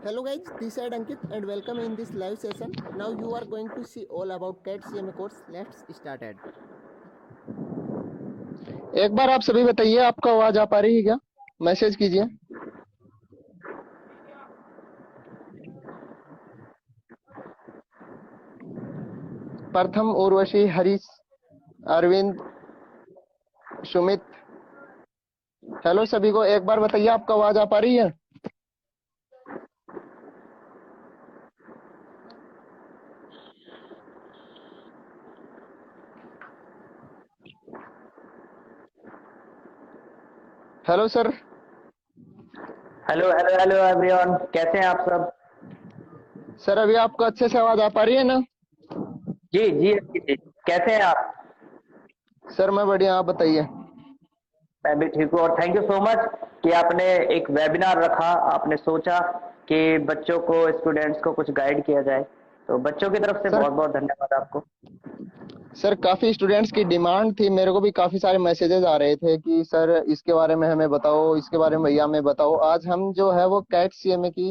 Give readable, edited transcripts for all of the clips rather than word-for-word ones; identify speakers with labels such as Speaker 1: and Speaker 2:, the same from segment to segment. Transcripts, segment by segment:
Speaker 1: Hello guys, this side Ankit and welcome in this live session. Now you are going to see all about CAT CMA course. Let's start it.
Speaker 2: एक बार आप सभी बताइए, आपको आवाज आ पा रही है क्या? मैसेज कीजिए। प्रथम, उर्वशी, हरीश, अरविंद, सुमित, हेलो सभी को। एक बार बताइए, आपको आवाज आ पा रही है? Hello sir.
Speaker 3: Hello hello hello everyone, कैसे हैं आप सब?
Speaker 2: सर अभी आपको अच्छे से आवाज आ पा रही है ना?
Speaker 3: जी जी जी, कैसे हैं आप?
Speaker 2: सर मैं बढ़िया, आप बताइए।
Speaker 3: मैं भी ठीक हूँ और थैंक यू सो मच कि आपने एक वेबिनार रखा। आपने सोचा कि बच्चों को, स्टूडेंट्स को कुछ गाइड किया जाए, तो बच्चों की तरफ से
Speaker 2: सर
Speaker 3: बहुत बहुत धन्यवाद आपको।
Speaker 2: सर काफी स्टूडेंट्स की डिमांड थी, मेरे को भी काफी सारे मैसेजेस आ रहे थे कि सर इसके बारे में हमें बताओ, इसके बारे में भैया हमें बताओ। आज हम जो है वो कैट सीएमए की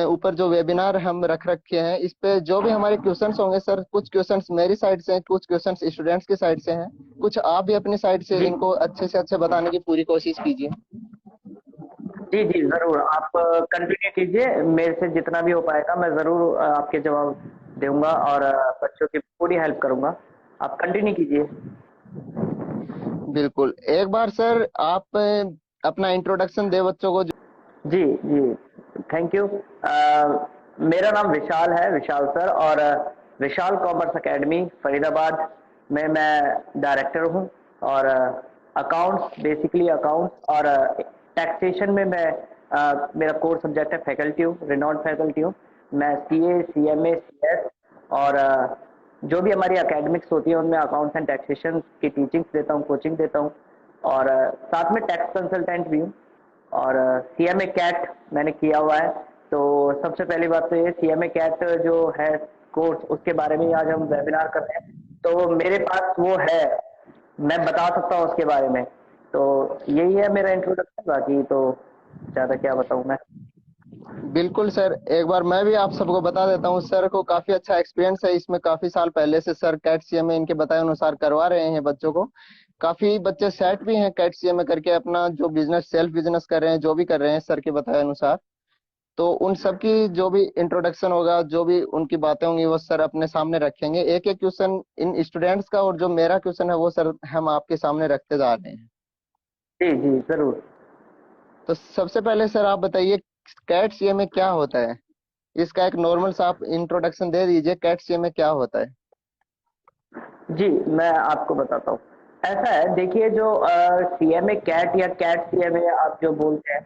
Speaker 2: ऊपर जो वेबिनार हम रख रखे हैं, इस पे जो भी हमारे क्वेश्चंस होंगे सर, कुछ क्वेश्चंस मेरी साइड से हैं, कुछ क्वेश्चंस स्टूडेंट्स की साइड से हैं, कुछ आप भी अपनी साइड से
Speaker 3: जी
Speaker 2: इनको अच्छे से अच्छे बताने की पूरी कोशिश कीजिए।
Speaker 3: जी जी, जरूर आप कंटिन्यू कीजिए। मेरे से जितना भी हो पाएगा मैं जरूर आपके जवाब दूंगा और बच्चों की पूरी हेल्प करूंगा। आप कंटिन्यू कीजिए।
Speaker 2: बिल्कुल। एक बार सर आप अपना इंट्रोडक्शन दे बच्चों को।
Speaker 3: जी जी, थैंक यू। मेरा नाम विशाल है, विशाल सर, और विशाल कॉमर्स एकेडमी फरीदाबाद में मैं डायरेक्टर हूँ। और अकाउंट्स, बेसिकली अकाउंट्स और टैक्सेशन में मैं मेरा कोर सब्जेक्ट है, फैकल्टी हूँ, रिनॉन्ड फैकल्टी हूँ। मैं सीए, सीएमए, सीएस और जो भी हमारी एकेडमिक्स होती है उनमें अकाउंट्स एंड टैक्सेशन की टीचिंग्स देता हूँ, कोचिंग देता हूँ, और साथ में टैक्स कंसल्टेंट भी हूँ। और सीएमए कैट मैंने किया हुआ है। तो सबसे पहली बात तो ये, सीएमए कैट जो है कोर्स, उसके बारे में आज हम वेबिनार कर रहे हैं। तो मेरे पास वो है, मैं बता सकता हूँ उसके बारे में। तो यही है मेरा इंट्रोडक्शन, बाकी तो ज़्यादा क्या बताऊँ मैं।
Speaker 2: बिल्कुल सर, एक बार मैं भी आप सबको बता देता हूँ, सर को काफी अच्छा एक्सपीरियंस है इसमें, काफी साल पहले से सर कैट सीएमए इनके बताए अनुसार करवा रहे हैं बच्चों को। काफी बच्चे सेट भी हैं कैट सीएमए करके, अपना जो बिजनेस, सेल्फ बिजनेस कर रहे हैं, जो भी कर रहे हैं सर के बताए अनुसार। तो उन सब की जो भी इंट्रोडक्शन होगा, जो भी उनकी बातें होंगी, वो सर अपने सामने रखेंगे। एक एक क्वेश्चन इन स्टूडेंट्स का और जो मेरा क्वेश्चन है वो सर हम आपके सामने रखते जा रहे हैं।
Speaker 3: जी जी, ज़रूर।
Speaker 2: तो सबसे पहले सर आप बताइए, कैट सीएमए क्या होता है? इसका एक नॉर्मल सा आप इंट्रोडक्शन दे दीजिए, कैट सीएमए क्या होता है?
Speaker 3: जी, मैं आपको बताता हूँ। ऐसा है, देखिए, जो सीएमए कैट या कैट सीएमए आप जो बोलते हैं,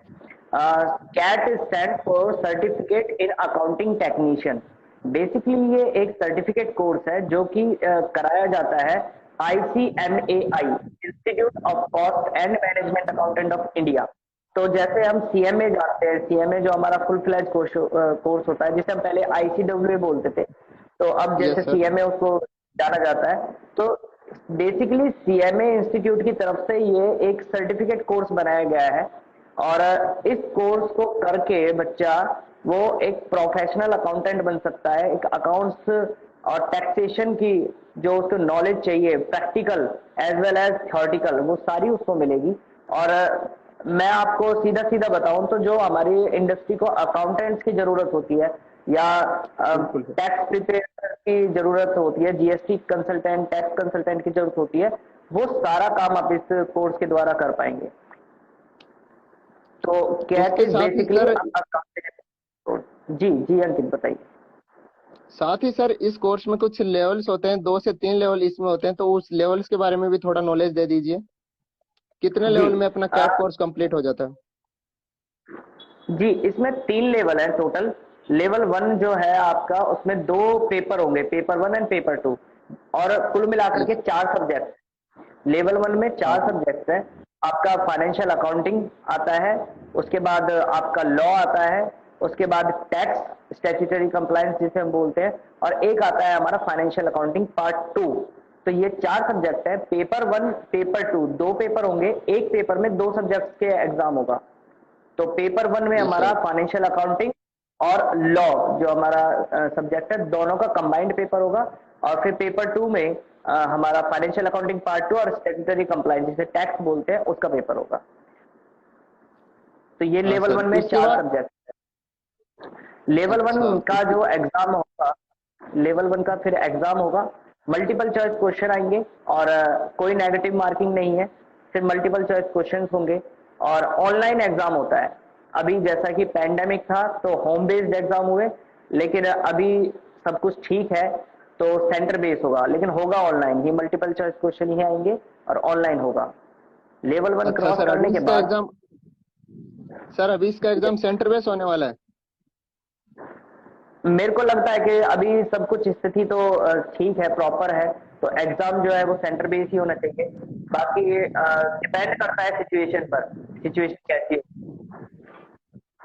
Speaker 3: CAT stand for certificate in accounting technician. Basically ये एक सर्टिफिकेट कोर्स है जो कि कराया जाता है ICMAI, institute of cost and management accountant of India. तो जैसे हम सीएमए जानते हैं, सीएमए जो हमारा फुल फ्लैज कोर्स होता है, जिसे हम पहले आईसीडब्ल्यू बोलते थे, तो अब
Speaker 2: यस
Speaker 3: जैसे
Speaker 2: सर।
Speaker 3: सीएमए उसको जाना जाता है। तो बेसिकली सीएमए इंस्टीट्यूट की तरफ से ये एक सर्टिफिकेट कोर्स बनाया गया है, और इस कोर्स को करके बच्चा वो एक प्रोफेशनल अकाउंटेंट बन सकता है। एक अकाउंट्स और टैक्सेशन की जो उसको नॉलेज चाहिए, practical as well as theoretical, वो सारी उसको मिलेगी। और मैं आपको सीधा सीधा बताऊं तो जो हमारी इंडस्ट्री को अकाउंटेंट्स की जरूरत होती है, या
Speaker 2: बिल्कुल सर।
Speaker 3: टैक्स प्रिपेयर की जरूरत होती है, जीएसटी कंसल्टेंट, टैक्स कंसल्टेंट की जरूरत होती है, वो सारा काम आप इस कोर्स के द्वारा कर पाएंगे। तो कैट
Speaker 2: इसके
Speaker 3: इज
Speaker 2: साथ ही
Speaker 3: बेसिकली
Speaker 2: सर
Speaker 3: अकाउंटेंट। जी जी अंकित, बताइए।
Speaker 2: इस कोर्स में कुछ लेवल्स होते हैं, 2 से 3 लेवल इसमें होते हैं, तो उस लेवल्स के बारे में भी थोड़ा नॉलेज दे दीजिए। कितने
Speaker 3: जी
Speaker 2: लेवल में अपना कैट कोर्स कंप्लीट हो जाता है?
Speaker 3: जी, इसमें 3 लेवल है टोटल। लेवल 1 जो है आपका, उसमें 2 पेपर होंगे, पेपर 1 एंड पेपर 2, और कुल मिलाकर के
Speaker 2: यस।
Speaker 3: 4 सब्जेक्ट। लेवल 1 में
Speaker 2: हाँ
Speaker 3: चार
Speaker 2: हाँ।
Speaker 3: सब्जेक्ट है। आपका फाइनेंशियल अकाउंटिंग आता है, उसके बाद आपका लॉ आता है, उसके बाद टैक्स स्टैट्यूटरी कंप्लायंस जिसे हम बोलते हैं, और एक आता है हमारा फाइनेंशियल अकाउंटिंग पार्ट 2। तो ये 4 सब्जेक्ट है। पेपर 1, पेपर 2, 2 पेपर होंगे, एक पेपर में 2 सब्जेक्ट के एग्जाम होगा। तो पेपर 1 में
Speaker 2: यस
Speaker 3: हमारा
Speaker 2: सर।
Speaker 3: फाइनेंशियल अकाउंटिंग, और लॉ जो हमारा सब्जेक्ट है, दोनों का कंबाइंड पेपर होगा। और फिर पेपर 2 में हमारा फाइनेंशियल अकाउंटिंग पार्ट 2 और स्टैट्यूटरी कंप्लायंस जिसे टैक्स बोलते हैं उसका पेपर होगा। तो ये
Speaker 2: हाँ
Speaker 3: लेवल
Speaker 2: सर,
Speaker 3: 1 में
Speaker 2: उसके
Speaker 3: 4
Speaker 2: बाद
Speaker 3: सब्जेक्ट है। लेवल 1
Speaker 2: अच्छा
Speaker 3: का जो एग्जाम होगा, लेवल 1 का फिर एग्जाम होगा, मल्टीपल चॉइस क्वेश्चन आएंगे और कोई नेगेटिव मार्किंग नहीं है, फिर मल्टीपल चॉइस क्वेश्चंस होंगे और ऑनलाइन एग्जाम होता है। अभी जैसा कि पैंडेमिक था तो होम बेस्ड एग्जाम हुए, लेकिन अभी सब कुछ ठीक है तो सेंटर बेस होगा, लेकिन होगा ऑनलाइन ही, मल्टीपल चॉइस क्वेश्चन ही आएंगे और ऑनलाइन होगा। लेवल 1
Speaker 2: अच्छा
Speaker 3: क्रॉस
Speaker 2: सर,
Speaker 3: करने के बाद
Speaker 2: अभी इसका एग्जाम सेंटर बेस होने वाला है।
Speaker 3: मेरे को लगता है कि अभी सब कुछ स्थिति तो ठीक है, प्रॉपर है, तो एग्जाम जो है वो सेंटर बेस ही होना चाहिए। बाकी डिपेंड करता है सिचुएशन पर, सिचुएशन कैसी है,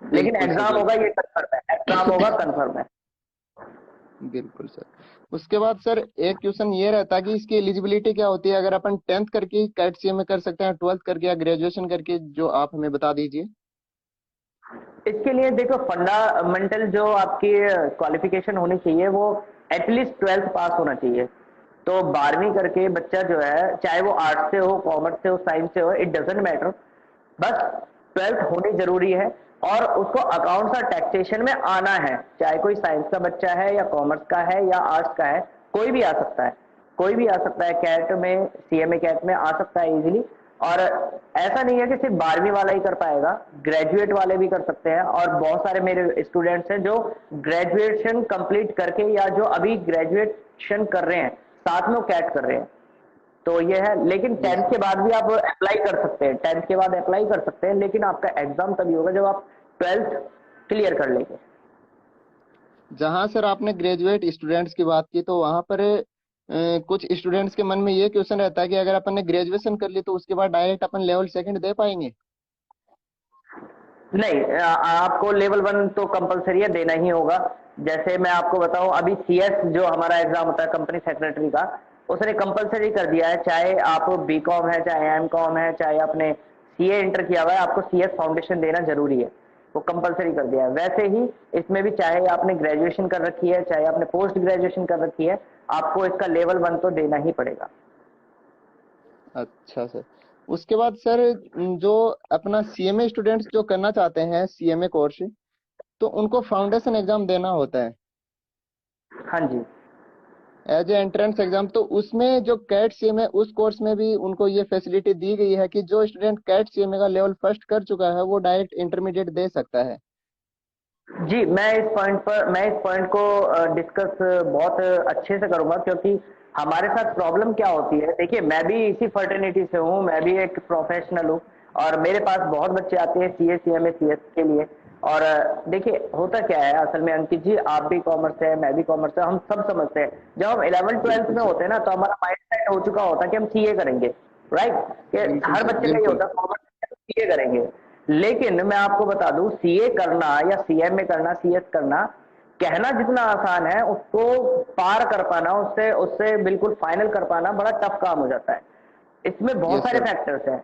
Speaker 3: लेकिन
Speaker 2: बिल्कुल सर,
Speaker 3: एग्जाम होगा
Speaker 2: बिल्कुल।
Speaker 3: ये कंफर्म है, एग्जाम होगा कंफर्म है।
Speaker 2: बिल्कुल सर। उसके बाद सर एक क्वेश्चन ये रहता है कि इसकी एलिजिबिलिटी क्या होती है, अगर अपन 10th करके कैट सीएमए कर सकते हैं, 12th करके या ग्रेजुएशन करके, जो आप हमें बता दीजिए।
Speaker 3: इसके लिए देखो, फंडामेंटल जो आपकी क्वालिफिकेशन होनी चाहिए वो एटलीस्ट 12th पास होना चाहिए। तो 12वीं करके बच्चा जो है, चाहे वो आर्ट्स से हो, कॉमर्स से हो, साइंस से हो, इट डजेंट मैटर, बस 12th होनी जरूरी है। और उसको अकाउंट्स और टैक्सेशन में आना है, चाहे कोई साइंस का बच्चा है या कॉमर्स का है या आर्ट्स का है, कोई भी आ सकता है, कोई भी आ सकता है कैट में, सीएमए कैट में आ सकता है इजीली। और ऐसा नहीं है कि सिर्फ 12वीं वाला ही कर पाएगा, ग्रेजुएट वाले भी कर सकते हैं। और बहुत सारे मेरे स्टूडेंट्स हैं जो ग्रेजुएशन कंप्लीट करके या जो अभी ग्रेजुएशन कर रहे हैं साथ में वो कैट कर रहे हैं। तो ये है, लेकिन
Speaker 2: जी
Speaker 3: 10th
Speaker 2: सर।
Speaker 3: के बाद भी आप अप्लाई कर सकते हैं, 10th के बाद अप्लाई कर सकते हैं, लेकिन आपका एग्जाम तभी होगा जब आप 12th क्लियर कर लेंगे।
Speaker 2: जहाँ सर आपने ग्रेजुएट स्टूडेंट्स की बात की, तो वहाँ पर कुछ स्टूडेंट्स के मन में ये क्वेश्चन रहता है कि अगर अपन ने ग्रेजुएशन कर ली तो उसके बाद डायरेक्ट अपन लेवल सेकंड दे पाएंगे।
Speaker 3: नहीं, आपको लेवल 1 तो कंपलसरी है, देना ही होगा। जैसे मैं आपको बताऊं, अभी सीएस जो हमारा एग्जाम होता है कंपनी सेक्रेटरी का, उसने कंपलसरी कर दिया है, चाहे आप बीकॉम है, चाहे एमकॉम है, चाहे आपने सीए इंटर किया हुआ है, आपको सीएस फाउंडेशन देना जरूरी है, वो कंपलसरी कर दिया है। वैसे ही इसमें भी, चाहे आपने ग्रेजुएशन कर रखी है, चाहे आपने पोस्ट ग्रेजुएशन कर रखी है, आपको इसका लेवल 1 तो देना ही पड़ेगा।
Speaker 2: अच्छा सर। उसके बाद सर, जो अपना सीएमए स्टूडेंट्स जो करना चाहते हैं सीएमए कोर्स, तो उनको फाउंडेशन एग्जाम देना होता है
Speaker 3: हाँ जी।
Speaker 2: As a entrance exam. तो उसमें जो कैट सीएमए, उस कोर्स में भी उनको ये फैसिलिटी दी गई है कि जो स्टूडेंट कैट सीएमए का लेवल फर्स्ट कर चुका है वो डायरेक्ट इंटरमीडिएट दे सकता है।
Speaker 3: जी, मैं इस पॉइंट को डिस्कस बहुत अच्छे से करूंगा, क्योंकि हमारे साथ प्रॉब्लम क्या होती है। देखिए, मैं भी इसी फर्टर्निटी से हूँ, मैं भी एक प्रोफेशनल हूँ, और मेरे पास बहुत बच्चे आते हैं सीए, सीएमए, सीएस के लिए। और देखिए, होता क्या है असल में अंकित जी, आप भी कॉमर्स है, मैं भी कॉमर्स है, हम सब समझते हैं, जब हम 11th-12th
Speaker 2: बिल्कुल
Speaker 3: में
Speaker 2: सर।
Speaker 3: होते हैं ना, तो हमारा माइंड सेट हो चुका होता है कि हम सीए करेंगे, राइट। कि
Speaker 2: बिल्कुल
Speaker 3: हर
Speaker 2: सर,
Speaker 3: बच्चे का ये
Speaker 2: बिल्कुल।
Speaker 3: होता है, कॉमर्स सीए करेंगे। लेकिन मैं आपको बता दूं, सीए करना या सीएमए करना, सीएस करना, कहना जितना आसान है, उसको पार कर पाना, उससे उससे बिल्कुल फाइनल कर पाना बड़ा टफ काम हो जाता है। इसमें बहुत
Speaker 2: यस
Speaker 3: सारे
Speaker 2: सर।
Speaker 3: फैक्टर्स हैं,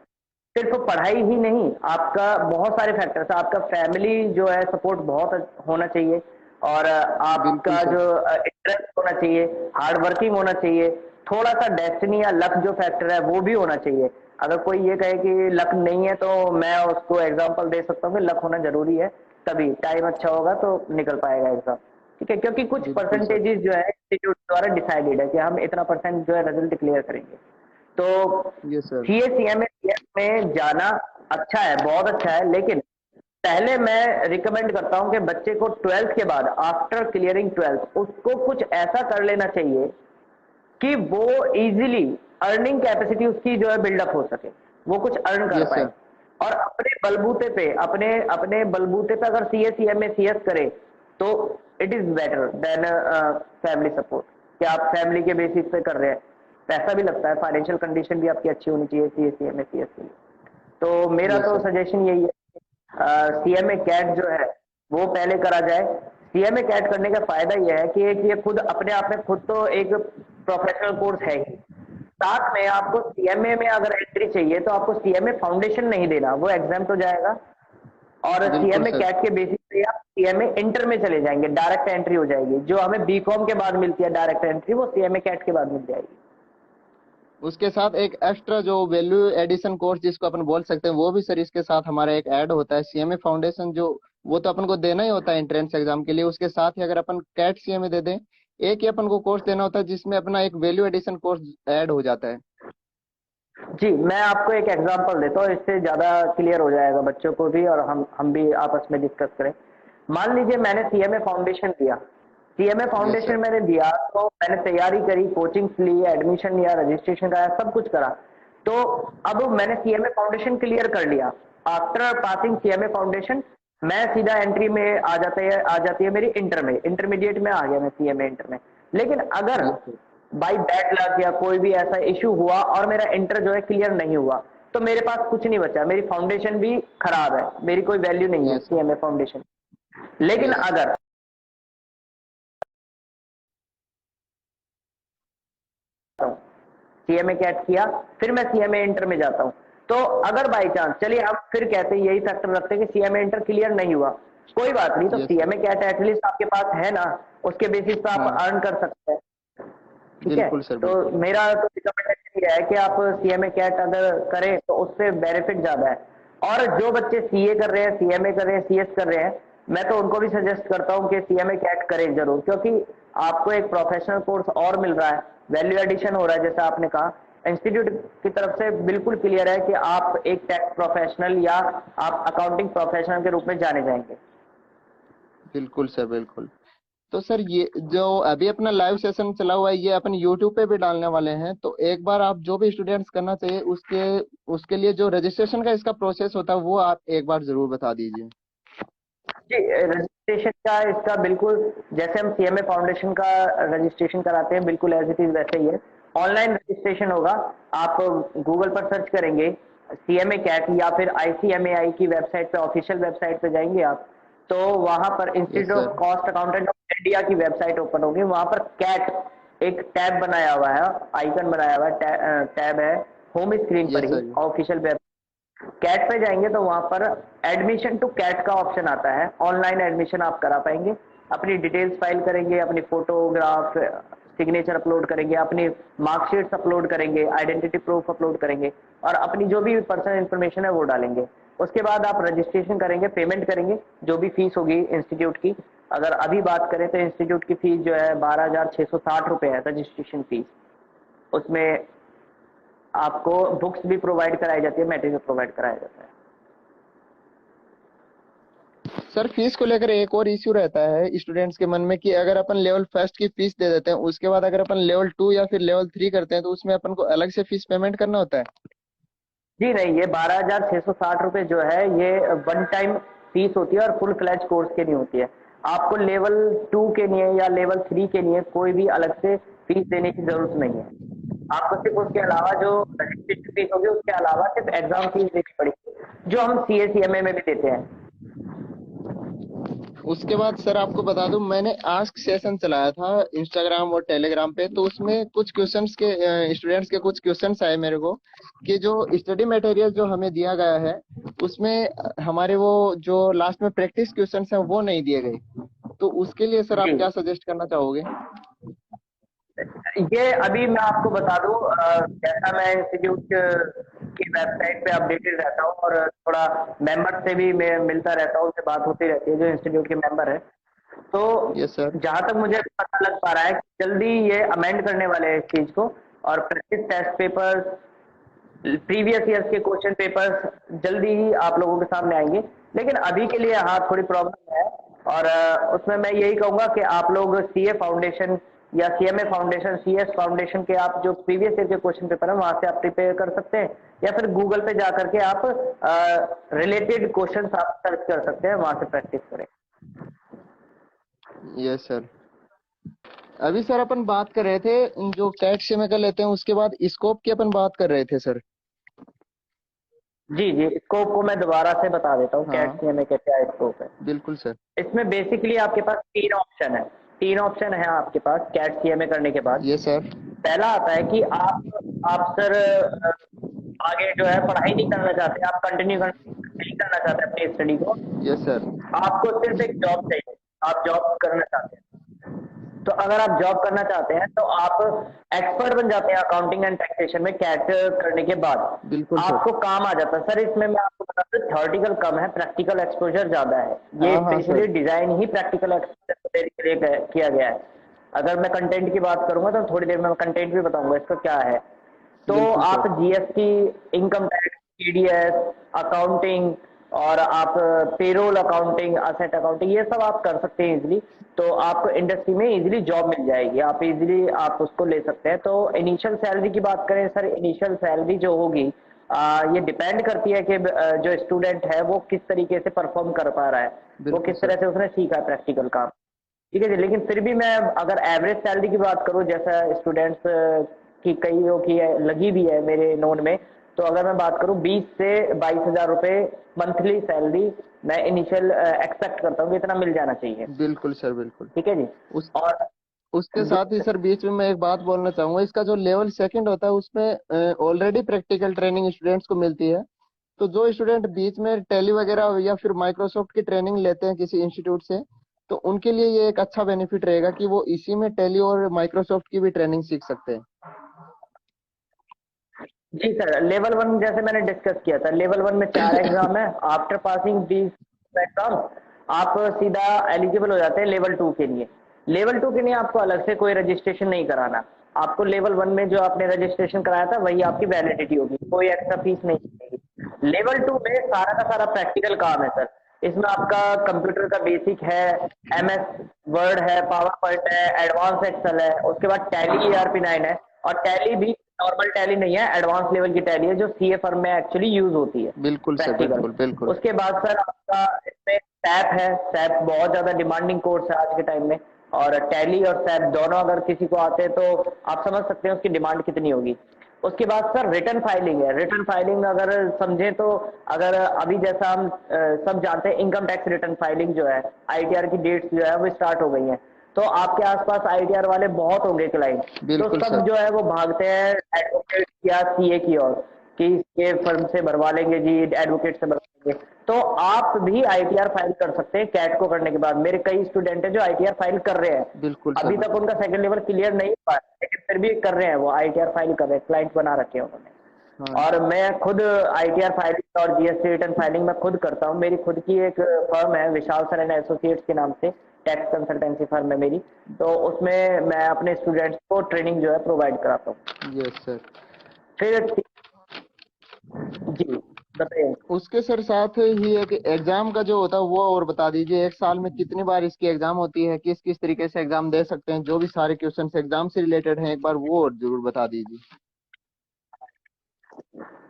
Speaker 3: सिर्फ पढ़ाई ही नहीं, आपका बहुत सारे फैक्टर्स है। आपका फैमिली जो है सपोर्ट बहुत होना चाहिए, और
Speaker 2: बिल्कुल
Speaker 3: आपका
Speaker 2: सर।
Speaker 3: जो इंटरेस्ट होना चाहिए, हार्ड वर्किंग होना चाहिए, थोड़ा सा डेस्टिनी या लक जो फैक्टर है वो भी होना चाहिए। अगर कोई ये कहे कि लक नहीं है, तो मैं उसको एग्जांपल दे सकता हूँ कि लक होना जरूरी है, तभी टाइम अच्छा होगा तो निकल पाएगा एग्जाम। ठीक है, क्योंकि कुछ
Speaker 2: बिल्कुल सर।
Speaker 3: परसेंटेजेस जो है इंस्टीट्यूट द्वारा डिसाइडेड है कि हम इतना परसेंट जो है रिजल्ट क्लियर करेंगे। तो
Speaker 2: yes sir.
Speaker 3: CA, CMA, CS में जाना अच्छा है, बहुत अच्छा है, लेकिन पहले मैं रिकमेंड करता हूं कि बच्चे को 12th के बाद, आफ्टर क्लियरिंग 12th, उसको कुछ ऐसा कर लेना चाहिए कि वो इजीली अर्निंग कैपेसिटी उसकी जो है बिल्डअप हो सके, वो कुछ अर्न कर
Speaker 2: यस
Speaker 3: पाए।
Speaker 2: सर।
Speaker 3: और अपने बलबूते पे, अपने अपने बलबूते पे अगर सीए, सीएमए, सीएस करे तो it is better than family support, कि आप फैमिली के बेसिस पे कर रहे हैं। पैसा भी लगता है, फाइनेंशियल कंडीशन भी आपकी अच्छी होनी चाहिए सीए, सीएमए, सीएस के लिए। तो मेरा
Speaker 2: यस
Speaker 3: तो
Speaker 2: सर।
Speaker 3: सजेशन यही है, सीएमए कैट जो है वो पहले करा जाए। सीएमए कैट करने का फायदा यह है कि एक ये खुद अपने आप में खुद तो एक प्रोफेशनल कोर्स है ही, साथ में आपको सीएमए में अगर एंट्री चाहिए तो आपको सीएमए फाउंडेशन नहीं देना, वो एग्जाम तो जाएगा, और
Speaker 2: बिल्कुल
Speaker 3: सीएमए
Speaker 2: सर।
Speaker 3: कैट के बेसिस पे आप सीएमए इंटर में चले जाएंगे, डायरेक्ट एंट्री हो जाएगी। जो हमें बीकॉम के बाद मिलती है डायरेक्ट एंट्री, वो सीएमए कैट के बाद मिल जाएगी।
Speaker 2: उसके साथ एक एक्स्ट्रा जो वैल्यू एडिशन कोर्स जिसको अपन बोल सकते हैं वो भी सर इसके साथ हमारा एक ऐड होता है, सीएमए फाउंडेशन, जो वो तो अपन को देना ही होता है एंट्रेंस एग्जाम के लिए। उसके साथ ही अगर अपन कैट सीएमए दे दें, एक ही अपन को कोर्स देना होता है जिसमें अपना एक वैल्यू एडिशन कोर्स ऐड हो जाता है।
Speaker 3: जी, मैं आपको एक एग्जांपल देता हूँ, इससे ज्यादा क्लियर हो जाएगा बच्चों को भी और हम भी आपस में डिस्कस करें। मान लीजिए मैंने सीएमए फाउंडेशन दिया, सीएमए
Speaker 2: यस
Speaker 3: फाउंडेशन
Speaker 2: सर।
Speaker 3: मैंने दिया, तो मैंने तैयारी करी, कोचिंग ली, एडमिशन लिया, रजिस्ट्रेशन कराया, सब कुछ करा। तो अब मैंने सीएमए फाउंडेशन क्लियर कर लिया। आफ्टर पासिंग सीएमए फाउंडेशन मैं सीधा एंट्री में आ जाती है मेरी इंटर में, इंटरमीडिएट में आ गया मैं सीएमए इंटर में। लेकिन अगर
Speaker 2: yes sir.
Speaker 3: By bad luck या कोई भी ऐसा इश्यू हुआ और मेरा इंटर जो है क्लियर नहीं हुआ, तो मेरे पास कुछ नहीं बचा, मेरी फाउंडेशन भी खराब है, मेरी कोई वैल्यू नहीं है
Speaker 2: यस
Speaker 3: सीएमए फाउंडेशन। लेकिन
Speaker 2: यस
Speaker 3: अगर सीएमए कैट किया, फिर मैं सीएमए इंटर में जाता हूं, तो अगर बाई चांस चलिए हम फिर कहते हैं, यही फैक्टर रखते हैं कि सीएमए इंटर क्लियर नहीं हुआ, कोई बात नहीं, तो
Speaker 2: yes sir.
Speaker 3: CMA CAT at least आपके पास है ना, उसके बेसिस पे आप
Speaker 2: हाँ
Speaker 3: अर्न कर सकते हैं। ठीक है,
Speaker 2: बिल्कुल सर
Speaker 3: तो
Speaker 2: बिल्कुल।
Speaker 3: मेरा तो रिकमेंडेशन ये है कि आप सीएमए कैट अगर करें तो उससे बेनिफिट ज्यादा है। और जो बच्चे सीए कर रहे हैं, सीएमए कर रहे हैं, सीएस कर रहे हैं, मैं तो उनको भी सजेस्ट करता हूं कि सीएमए कैट करें जरूर, क्योंकि आपको एक प्रोफेशनल कोर्स और मिल रहा है, वैल्यू एडिशन हो रहा है। जैसा आपने कहा, इंस्टीट्यूट की तरफ से बिल्कुल क्लियर है कि आप एक टैक्स प्रोफेशनल या आप अकाउंटिंग प्रोफेशनल के रूप में जाने जाएंगे।
Speaker 2: बिल्कुल सर बिल्कुल। तो सर ये जो अभी अपना लाइव सेशन चला हुआ है ये अपन यूट्यूब पे भी डालने वाले हैं, तो एक बार आप जो भी स्टूडेंट्स करना चाहिए उसके उसके लिए जो रजिस्ट्रेशन का इसका प्रोसेस होता है वो आप एक बार जरूर बता दीजिए।
Speaker 3: जी, रजिस्ट्रेशन का इसका बिल्कुल जैसे हम सीएमए फाउंडेशन का रजिस्ट्रेशन कराते हैं, बिल्कुल एज इट इज वैसे ही है। ऑनलाइन रजिस्ट्रेशन होगा, आप गूगल पर सर्च करेंगे सीएमए कैट या फिर आईसीएमएआई की वेबसाइट पे, ऑफिशियल वेबसाइट पे जाएंगे आप, तो वहां पर
Speaker 2: yes
Speaker 3: institute of
Speaker 2: sir.
Speaker 3: Cost accountant of India की वेबसाइट ओपन होगी। वहां पर कैट एक टैब बनाया हुआ है, आइकन बनाया हुआ है, टैब है होम स्क्रीन पर
Speaker 2: यस
Speaker 3: ही,
Speaker 2: सर।
Speaker 3: ऑफिशियल वेब कैट पे जाएंगे तो वहां पर एडमिशन टू कैट का ऑप्शन आता है, ऑनलाइन एडमिशन आप करा पाएंगे। अपनी डिटेल्स फाइल करेंगे, अपनी फोटोग्राफ, सिग्नेचर अपलोड करेंगे, अपनी मार्कशीट्स अपलोड करेंगे, आइडेंटिटी प्रूफ अपलोड करेंगे और अपनी जो भी पर्सनल इन्फॉर्मेशन है वो डालेंगे। उसके बाद आप रजिस्ट्रेशन करेंगे, पेमेंट करेंगे, जो भी फीस होगी इंस्टीट्यूट की। अगर अभी बात करें तो इंस्टीट्यूट की फीस जो है 12,660 रुपये है रजिस्ट्रेशन फीस। उसमें आपको बुक्स भी प्रोवाइड कराई जाती है, मटेरियल प्रोवाइड कराया जाता है।
Speaker 2: सर फीस को लेकर एक और इश्यू रहता है स्टूडेंट्स के मन में कि अगर अपन लेवल फर्स्ट की फीस दे देते हैं उसके बाद अगर अपन लेवल 2 या फिर लेवल 3 करते हैं तो उसमें अपन को अलग से फीस पेमेंट करना होता है।
Speaker 3: जी नहीं, ये 12,660 रुपये जो है ये वन टाइम फीस होती है और फुल फ्लैज कोर्स के लिए होती है। आपको लेवल 2 के लिए या लेवल 3 के लिए कोई भी अलग से फीस देने की जरूरत नहीं है। आपको सिर्फ उसके अलावा जो रजिस्ट्रेशन फीस होगी उसके अलावा सिर्फ एग्जाम फीस देनी पड़ेगी, जो हम सीए सीएमए में भी देते हैं।
Speaker 2: उसके बाद सर आपको बता दूं मैंने आस्क सेशन चलाया था इंस्टाग्राम और टेलीग्राम पे, तो उसमें कुछ क्वेश्चंस के स्टूडेंट्स के कुछ क्वेश्चंस आए मेरे को कि जो स्टडी मटेरियल जो हमें दिया गया है उसमें हमारे वो जो लास्ट में प्रैक्टिस क्वेश्चंस हैं वो नहीं दिए गए, तो उसके लिए सर आप
Speaker 3: जी,
Speaker 2: क्या सजेस्ट करना चाहोगे?
Speaker 3: ये अभी मैं आपको बता दूं, जैसा मैं इंस्टीट्यूट की वेबसाइट पे अपडेटेड रहता हूँ और थोड़ा मेंबर से भी मैं मिलता रहता हूँ, उनसे बात होती रहती है जो इंस्टीट्यूट के मेंबर है। तो
Speaker 2: यस सर।
Speaker 3: जहां तक मुझे पता लग पा रहा है कि जल्दी ये अमेंड करने वाले हैं इस चीज को, और practice test papers, previous years के क्वेश्चन पेपर्स जल्दी ही आप लोगों के सामने आएंगे। लेकिन अभी के लिए हाँ थोड़ी प्रॉब्लम है, और उसमें मैं यही कहूंगा कि आप लोग सीए फाउंडेशन या सीएमए फाउंडेशन, सीएस फाउंडेशन के आप जो प्रीवियस ईयर के क्वेश्चन पेपर है वहां से आप प्रिपेयर कर सकते हैं, या फिर गूगल पे जा करके आप रिलेटेड क्वेश्चन आप सर्च कर सकते हैं, वहां से प्रैक्टिस करें।
Speaker 2: Yes sir. अभी सर अपन बात कर रहे थे जो कैट से में कर लेते हैं उसके बाद स्कोप की अपन बात कर रहे थे सर।
Speaker 3: जी जी, स्कोप को मैं दोबारा से बता देता हूँ, कैट
Speaker 2: हाँ
Speaker 3: सीएमए का क्या स्कोप है।
Speaker 2: बिल्कुल सर।
Speaker 3: इसमें बेसिकली आपके पास तीन ऑप्शन है आपके पास कैट सीएमए करने के बाद।
Speaker 2: ये सर।
Speaker 3: पहला आता है कि आप सर आगे जो है पढ़ाई नहीं करना चाहते, आप कंटिन्यू करना करना चाहते अपनी स्टडी को,
Speaker 2: यस सर।
Speaker 3: आपको सिर्फ एक जॉब चाहिए, आप जॉब करना चाहते हैं, तो अगर आप जॉब करना चाहते हैं तो आप एक्सपर्ट बन जाते हैं अकाउंटिंग एंड टैक्सेशन में कैट करने के बाद,
Speaker 2: बिल्कुल सर।
Speaker 3: आपको काम आ जाता है सर। इसमें मैं आपको बता दूं, थ्योरेटिकल कम है, प्रैक्टिकल एक्सपोजर ज्यादा है। ये
Speaker 2: हाँ हाँ
Speaker 3: स्पेशली
Speaker 2: सर।
Speaker 3: डिजाइन ही प्रैक्टिकल एक्सपोजर के लिए किया गया है। अगर मैं कंटेंट की बात करूंगा तो थोड़ी देर में मैं कंटेंट भी बताऊंगा इसका क्या है। तो
Speaker 2: बिल्कुल
Speaker 3: आप
Speaker 2: sir.
Speaker 3: GST, income tax, TDS, accounting, और आप पेरोल अकाउंटिंग, असेट अकाउंटिंग, ये सब आप कर सकते हैं इजीली। तो आपको इंडस्ट्री में इजीली जॉब मिल जाएगी, आप इजीली आप उसको ले सकते हैं। तो इनिशियल सैलरी की बात करें सर, इनिशियल सैलरी जो होगी ये डिपेंड करती है कि जो स्टूडेंट है वो किस तरीके से परफॉर्म कर पा रहा है, वो
Speaker 2: बिल्कुल
Speaker 3: किस
Speaker 2: सर।
Speaker 3: तरह से उसने सीखा है प्रैक्टिकल काम। ठीक है जी, लेकिन फिर भी मैं अगर एवरेज सैलरी की बात करूं, जैसा स्टूडेंट्स की कईयों की लगी भी है मेरे नोन में, तो अगर मैं बात करूं 20 से 22 हजार रुपए मंथली सैलरी मैं इनिशियल एक्सपेक्ट करता हूँ कि इतना मिल जाना चाहिए।
Speaker 2: बिल्कुल सर बिल्कुल।
Speaker 3: ठीक है जी।
Speaker 2: उस
Speaker 3: और
Speaker 2: उसके साथ ही सर बीच में मैं एक बात बोलना चाहूंगा, इसका जो लेवल सेकंड होता है उसमें ऑलरेडी प्रैक्टिकल ट्रेनिंग स्टूडेंट्स को मिलती है। तो जो स्टूडेंट बीच में टैली वगैरह या फिर माइक्रोसॉफ्ट की ट्रेनिंग लेते हैं किसी इंस्टीट्यूट से, तो उनके लिए ये एक अच्छा बेनिफिट रहेगा कि वो इसी में टैली और माइक्रोसॉफ्ट की भी ट्रेनिंग सीख सकते हैं।
Speaker 3: जी सर, लेवल 1 जैसे मैंने डिस्कस किया था, लेवल 1 में 4 एग्जाम है। आफ्टर पासिंग दीज एग्जाम आप सीधा एलिजिबल हो जाते हैं लेवल 2 के लिए। लेवल 2 के लिए आपको अलग से कोई रजिस्ट्रेशन नहीं कराना। आपको लेवल 1 में जो आपने रजिस्ट्रेशन कराया था वही आपकी वैलिडिटी होगी, कोई एक्स्ट्रा फीस नहीं लगेगी। लेवल 2 में सारा का सारा प्रैक्टिकल काम है सर। इसमें आपका कंप्यूटर का बेसिक है, एमएस वर्ड है, पावर पॉइंट है, एडवांस एक्सेल है, उसके बाद टैली ERP 9 है। और टैली भी नॉर्मल टैली नहीं है, एडवांस लेवल की टैली है जो सीए फर्म में एक्चुअली यूज होती है,
Speaker 2: बिल्कुल सर
Speaker 3: प्रैक्टिकल।
Speaker 2: बिल्कुल बिल्कुल।
Speaker 3: उसके बाद सर आपका इसमें सैप है। सैप बहुत ज्यादा डिमांडिंग कोर्स है आज के टाइम में, और टैली और सैप दोनों अगर किसी को आते हैं तो आप समझ सकते हैं उसकी डिमांड कितनी होगी। उसके बाद सर रिटर्न फाइलिंग है। रिटर्न फाइलिंग अगर समझे तो, अगर अभी जैसा हम सब जानते हैं, इनकम टैक्स रिटर्न फाइलिंग जो है, आईटीआर की डेट्स जो है वो स्टार्ट हो गई हैं। तो आपके आसपास आईटीआर वाले बहुत होंगे क्लाइंट, तो
Speaker 2: बिल्कुल
Speaker 3: सब
Speaker 2: सर।
Speaker 3: जो है वो भागते हैं एडवोकेट या सीए की ओर कि ये फर्म से भरवा लेंगे जी, एडवोकेट से भरवा लेंगे। तो आप भी आईटीआर फाइल कर सकते हैं कैट को करने के बाद। मेरे कई स्टूडेंट हैं जो आईटीआर फाइल कर रहे हैं,
Speaker 2: बिल्कुल सर
Speaker 3: अभी तक
Speaker 2: बिल्कुल।
Speaker 3: उनका सेकंड लेवल क्लियर नहीं हुआ है, लेकिन फिर भी कर रहे हैं, वो आईटीआर फाइल कर रहे हैं, क्लाइंट बना रखे हैं उन्होंने।
Speaker 2: हाँ
Speaker 3: और मैं खुद आईटीआर फाइलिंग और जीएसटी रिटर्न फाइलिंग मैं खुद करता हूँ। मेरी खुद की एक फर्म है, विशाल सर एंड एसोसिएट्स के नाम से, टैक्स कंसल्टेंसी फर्म है मेरी। तो उसमें मैं अपने स्टूडेंट्स को ट्रेनिंग जो है प्रोवाइड कराता हूँ।
Speaker 2: Yes sir.
Speaker 3: फिर जी बताइए।
Speaker 2: उसके सर साथ ही एक एग्जाम का जो होता है वो और बता दीजिए, एक साल में कितनी बार इसकी एग्जाम होती है, किस किस तरीके से एग्जाम दे सकते हैं, जो भी सारे क्वेश्चन एग्जाम से रिलेटेड हैं एक बार वो और जरूर बता दीजिए।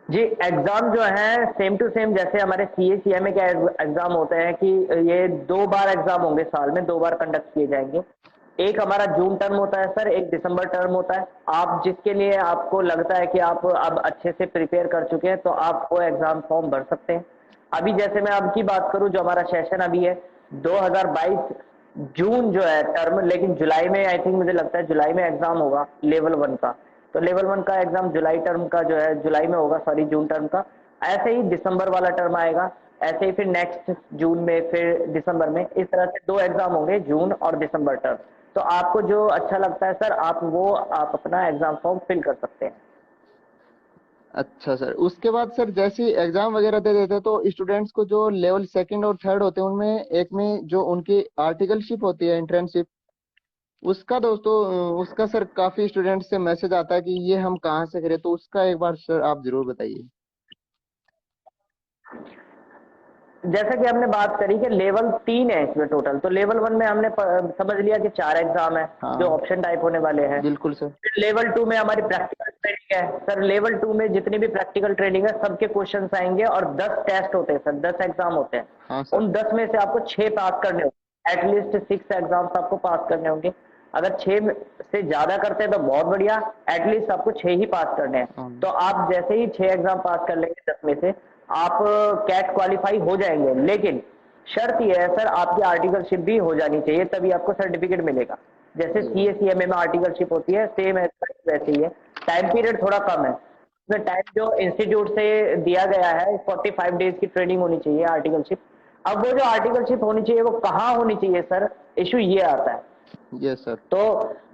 Speaker 3: जी, एग्जाम जो है सेम टू सेम जैसे हमारे सीए सीएमए के एग्जाम होते हैं कि ये 2 बार एग्जाम होंगे साल में, 2 बार कंडक्ट किए जाएंगे। एक हमारा जून टर्म होता है सर, एक दिसंबर टर्म होता है। आप जिसके लिए आपको लगता है कि आप अब अच्छे से प्रिपेयर कर चुके हैं तो आप वो एग्जाम फॉर्म भर सकते हैं। अभी जैसे मैं अब की बात करूं, जो हमारा सेशन अभी है 2022 जून जो है टर्म, लेकिन जुलाई में आई थिंक मुझे लगता है जुलाई में एग्जाम होगा लेवल 1 का। तो लेवल 1 का एग्जाम जुलाई टर्म का जो है जुलाई में होगा, सॉरी जून टर्म का। ऐसे ही दिसंबर वाला टर्म आएगा, ऐसे ही फिर नेक्स्ट जून में, फिर दिसंबर में, इस तरह से 2 एग्जाम होंगे, जून और दिसंबर टर्म। तो आपको जो अच्छा लगता है सर, आप अपना एग्जाम फॉर्म फिल कर सकते हैं।
Speaker 2: अच्छा सर, उसके बाद सर जैसे ही एग्जाम वगैरह दे देते हैं तो स्टूडेंट्स को जो लेवल सेकंड और थर्ड होते हैं उनमें एक में जो उनकी आर्टिकलशिप होती है, इंटर्नशिप, उसका दोस्तों उसका सर काफी स्टूडेंट से मैसेज आता है कि ये हम कहाँ से करें, तो उसका एक बार सर आप जरूर बताइए।
Speaker 3: जैसा कि हमने बात करी कि लेवल 3 है इसमें टोटल, तो लेवल 1 में हमने समझ लिया कि 4 एग्जाम है जो
Speaker 2: हाँ
Speaker 3: ऑप्शन टाइप होने वाले हैं।
Speaker 2: बिल्कुल सर।
Speaker 3: फिर लेवल 2 में हमारी प्रैक्टिकल ट्रेनिंग है सर। लेवल 2 में जितनी भी प्रैक्टिकल ट्रेनिंग है सबके क्वेश्चंस आएंगे, और 10 टेस्ट होते हैं सर, 10 एग्जाम होते हैं।
Speaker 2: हाँ सर।
Speaker 3: उन 10 में से आपको 6 पास करने होंगे, एटलीस्ट 6 एग्जाम्स आपको पास करने होंगे। अगर 6 से ज्यादा करते हैं तो बहुत बढ़िया, एटलीस्ट आपको 6 ही पास करने हैं।
Speaker 2: हाँ
Speaker 3: तो आप जैसे ही 6 एग्जाम पास कर लेंगे 10 में से, आप कैट क्वालिफाई हो जाएंगे। लेकिन शर्त यह है सर, आपकी आर्टिकलशिप भी हो जानी चाहिए, तभी आपको सर्टिफिकेट मिलेगा। जैसे सीए सीएमए में आर्टिकलशिप होती है, सेम वैसे ही है। टाइम पीरियड थोड़ा कम है, उसमें टाइम जो इंस्टीट्यूट से दिया गया है 45 डेज की ट्रेनिंग होनी चाहिए आर्टिकलशिप। अब वो जो आर्टिकलशिप होनी चाहिए वो कहाँ होनी चाहिए सर, इशू ये आता है।
Speaker 2: Yes sir.
Speaker 3: तो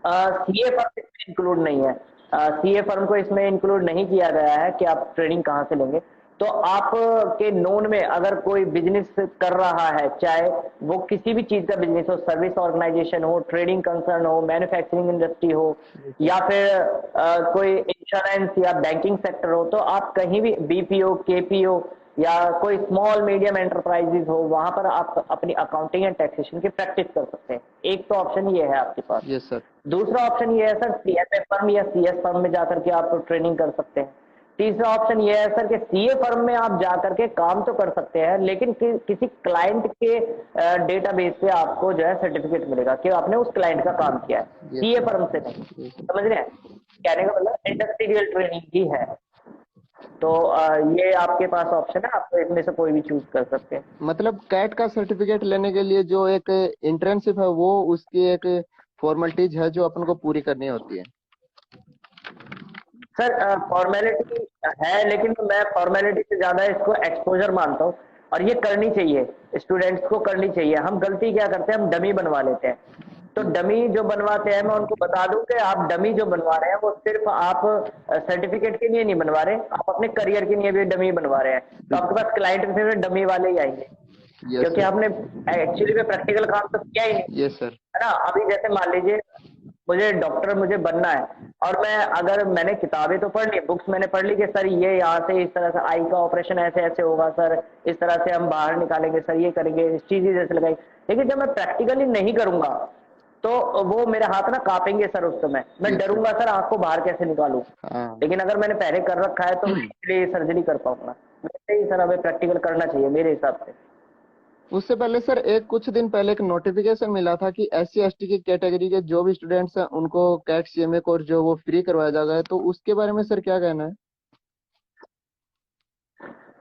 Speaker 3: सीए फर्म इसमें इंक्लूड नहीं है, सीए फर्म को इसमें इंक्लूड नहीं किया गया है कि आप ट्रेनिंग कहाँ से लेंगे। तो आप के नोन में अगर कोई बिजनेस कर रहा है, चाहे वो किसी भी चीज का बिजनेस हो, सर्विस ऑर्गेनाइजेशन हो, ट्रेडिंग कंसर्न हो, मैन्युफैक्चरिंग इंडस्ट्री हो, या फिर कोई इंश्योरेंस या बैंकिंग सेक्टर हो, तो आप कहीं भी बीपीओ, केपीओ या कोई स्मॉल मीडियम एंटरप्राइजेज हो, वहां पर आप अपनी अकाउंटिंग एंड टैक्सेशन की प्रैक्टिस कर सकते हैं। एक तो ऑप्शन ये है आपके पास।
Speaker 2: Yes sir.
Speaker 3: दूसरा ऑप्शन ये है सर, सीएफए फर्म या सीएस फर्म में जाकर के आप ट्रेनिंग कर सकते हैं। तीसरा ऑप्शन ये है सर कि सीए फर्म में आप जाकर के काम तो कर सकते हैं, लेकिन किसी क्लाइंट के डेटाबेस पे आपको जो है सर्टिफिकेट मिलेगा कि आपने उस क्लाइंट का काम किया है, सीए फर्म से नहीं। समझ रहे हैं कहने का मतलब? इंडस्ट्रियल ट्रेनिंग ही है। तो ये आपके पास ऑप्शन है, आप इसमें से कोई भी चूज कर सकते हैं।
Speaker 2: मतलब कैट का सर्टिफिकेट लेने के लिए जो एक इंटर्नशिप है वो उसकी एक फॉर्मेलिटीज है जो अपन को पूरी करनी होती है।
Speaker 3: सर फॉर्मेलिटी है, लेकिन मैं फॉर्मेलिटी से ज्यादा इसको एक्सपोजर मानता हूँ, और ये करनी चाहिए, स्टूडेंट्स को करनी चाहिए। हम गलती क्या करते हैं, हम डमी बनवा लेते हैं। तो डमी जो बनवाते हैं, मैं उनको बता दूं कि आप डमी जो बनवा रहे हैं वो सिर्फ आप सर्टिफिकेट के लिए नहीं बनवा रहे, आप अपने करियर के लिए भी डमी बनवा रहे हैं। तो आपके पास क्लाइंट में फिर डमी वाले ही आएंगे, क्योंकि आपने एक्चुअली में प्रैक्टिकल काम तो किया ही नहीं।
Speaker 2: Yes sir.
Speaker 3: है ना? अभी जैसे मान लीजिए मुझे डॉक्टर मुझे बनना है, और मैंने किताबें तो पढ़ ली, बुक्स मैंने पढ़ ली कि सर ये यहाँ से इस तरह से आई का ऑपरेशन ऐसे ऐसे होगा सर, इस तरह से हम बाहर निकालेंगे सर, ये करेंगे, इस चीज जैसे लगाई। लेकिन जब मैं प्रैक्टिकली नहीं करूंगा तो वो मेरे हाथ ना कांपेंगे सर, उस समय मैं डरूंगा सर आंख को बाहर कैसे निकालूं। लेकिन अगर मैंने पहले कर रखा है तो मैं इसलिए सर्जरी कर पाऊंगा। वैसे ही सर हमें प्रैक्टिकल करना चाहिए मेरे हिसाब से।
Speaker 2: उससे पहले सर कुछ दिन पहले एक नोटिफिकेशन मिला था कि SC ST की कैटेगरी के जो भी स्टूडेंट्स हैं उनको कैट CMA कोर्स जो वो फ्री करवाया जा रहा है, तो उसके बारे में सर क्या कहना है?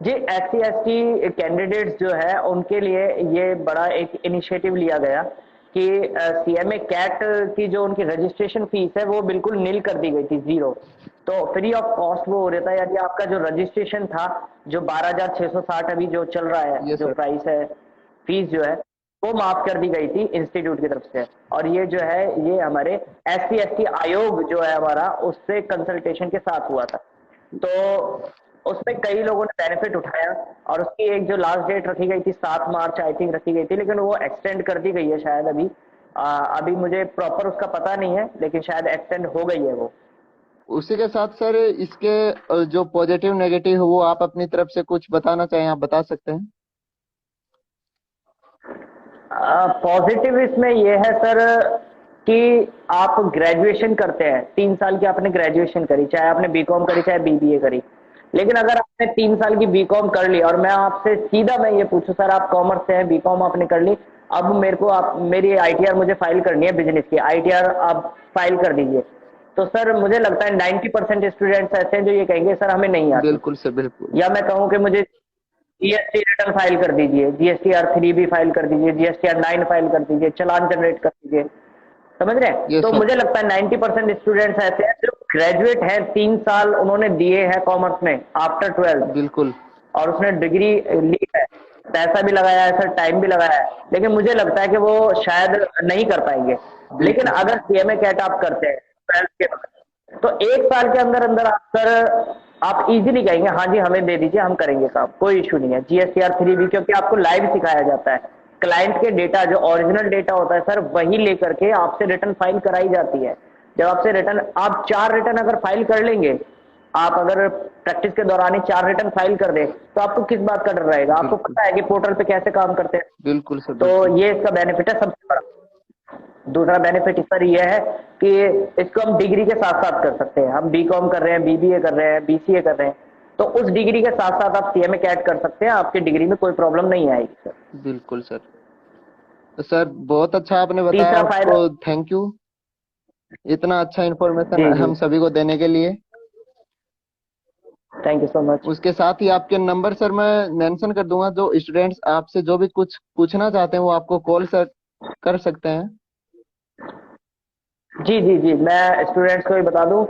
Speaker 3: जी, SC ST कैंडिडेट्स जो है उनके लिए ये बड़ा एक इनिशिएटिव लिया गया कि CMA कैट की जो उनकी रजिस्ट्रेशन फीस है वो बिल्कुल नील कर दी गई थी, 0। तो फ्री ऑफ कॉस्ट वो हो रहा था, यानी आपका जो रजिस्ट्रेशन था, जो 12,660 अभी जो चल रहा है, जो प्राइस है, फीस जो है वो माफ कर दी गई थी इंस्टीट्यूट की तरफ से। और ये जो है ये हमारे SC ST आयोग जो है हमारा, उससे कंसल्टेशन के साथ हुआ था। तो उसमें कई लोगों ने बेनिफिट उठाया, और उसकी एक जो लास्ट डेट रखी गई थी 7 मार्च आई थिंक रखी गई थी, लेकिन वो एक्सटेंड कर दी गई है शायद अभी। अभी मुझे प्रॉपर उसका पता नहीं है, लेकिन शायद एक्सटेंड हो गई है वो।
Speaker 2: उसी के साथ सर इसके जो पॉजिटिव नेगेटिव है वो आप अपनी तरफ से कुछ बताना चाहें, आप बता सकते हैं?
Speaker 3: पॉजिटिव इसमें ये है सर कि आप ग्रेजुएशन करते हैं, 3 साल की आपने ग्रेजुएशन करी, चाहे आपने बीकॉम करी चाहे BBA करी। लेकिन अगर आपने 3 साल की बीकॉम कर ली, और मैं आपसे सीधा मैं ये पूछूं सर, आप कॉमर्स से हैं, बीकॉम आपने कर ली, अब मेरे को आप मेरी ITR मुझे फाइल करनी है बिजनेस की, ITR आप फाइल कर दीजिए। तो सर मुझे लगता है 90% स्टूडेंट्स ऐसे हैं जो ये कहेंगे सर हमें नहीं आती।
Speaker 2: बिल्कुल सर, बिल्कुल।
Speaker 3: या मैं कहूँ कि मुझे GST रिटर्न फाइल कर दीजिए, GSTR 3 भी फाइल कर दीजिए, GSTR 9 फाइल कर दीजिए, चालान जनरेट कर दीजिए। समझ रहे हैं? तो मुझे लगता है 90% स्टूडेंट्स ऐसे हैं जो ग्रेजुएट हैं, 3 साल उन्होंने दिए हैं कॉमर्स में आफ्टर 12,
Speaker 2: बिल्कुल,
Speaker 3: और उसने डिग्री ली है, पैसा भी लगाया है सर, टाइम भी लगाया है, लेकिन मुझे लगता है कि वो शायद नहीं कर पाएंगे। लेकिन अगर CMA कैट आप करते हैं 12 के बाद, तो 1 साल के अंदर अंदर आप इजीली कहेंगे हाँ जी हमें दे दीजिए, हम करेंगे काम, कोई इशू नहीं है। GSTR 3 भी, क्योंकि आपको लाइव सिखाया जाता है, क्लाइंट के डेटा जो ओरिजिनल डेटा होता है सर वही लेकर के आपसे रिटर्न फाइल कराई जाती है। जब आपसे रिटर्न, आप 4 रिटर्न अगर फाइल कर लेंगे, आप अगर प्रैक्टिस के दौरान ही 4 रिटर्न फाइल कर दे, तो आपको किस बात का डर रहेगा? आपको पता है कि पोर्टल पे कैसे काम करते हैं।
Speaker 2: बिल्कुल सर।
Speaker 3: तो ये इसका बेनिफिट है सबसे बड़ा। दूसरा बेनिफिट सर ये है कि इसको हम डिग्री के साथ साथ कर सकते हैं। हम बीकॉम कर रहे हैं, BBA कर रहे हैं, BCA कर रहे हैं, तो उस डिग्री के साथ साथ आप CMA कैट कर सकते हैं, आपकी डिग्री में कोई प्रॉब्लम नहीं आएगी सर।
Speaker 2: बिल्कुल सर। तो सर बहुत अच्छा आपने बताया, आपको थैंक यू, इतना अच्छा इन्फॉर्मेशन हम सभी को देने के लिए।
Speaker 3: Thank you so much.
Speaker 2: उसके साथ ही आपके नंबर सर मैं मेंशन कर दूंगा, जो स्टूडेंट्स आपसे जो भी कुछ पूछना चाहते हैं वो आपको कॉल सर कर सकते हैं।
Speaker 3: जी जी जी, मैं स्टूडेंट्स को भी बता दूं,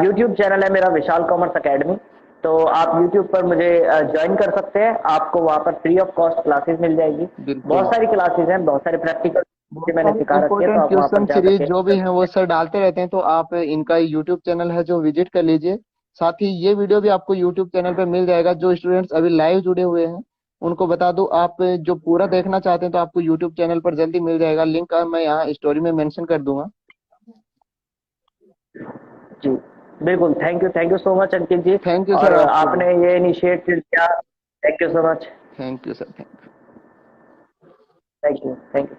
Speaker 3: यूट्यूब चैनल है मेरा विशाल कॉमर्स एकेडमी। तो आप यूट्यूब पर मुझे ज्वाइन कर सकते हैं, आपको वहाँ पर फ्री ऑफ कॉस्ट क्लासेस मिल जाएगी।
Speaker 2: बिल्कुल।
Speaker 3: बहुत सारी क्लासेस हैं, बहुत सारे प्रैक्टिकल मैंने सिखा रखे हैं, तो
Speaker 2: इम्पोर्टेंट
Speaker 3: आप वहाँ पर
Speaker 2: क्वेश्चन
Speaker 3: जा
Speaker 2: सीरीज
Speaker 3: करके
Speaker 2: जो भी है वो सर डालते रहते हैं, तो आप इनका यूट्यूब चैनल है जो विजिट कर लीजिए। साथ ही ये वीडियो भी आपको यूट्यूब चैनल पे मिल जाएगा। जो स्टूडेंट्स अभी लाइव जुड़े हुए हैं उनको बता दूं, आप जो पूरा देखना चाहते हैं तो आपको यूट्यूब चैनल पर जल्दी मिल जाएगा। लिंक मैं यहाँ स्टोरी में मेंशन कर दूंगा।
Speaker 3: जी बिल्कुल। Thank you so much Ankit ji.
Speaker 2: Thank you
Speaker 3: और
Speaker 2: सर आपको भी।
Speaker 3: आपने ये इनिशिएटिव किया, thank you so much.
Speaker 2: Thank you sir.
Speaker 3: Thank you.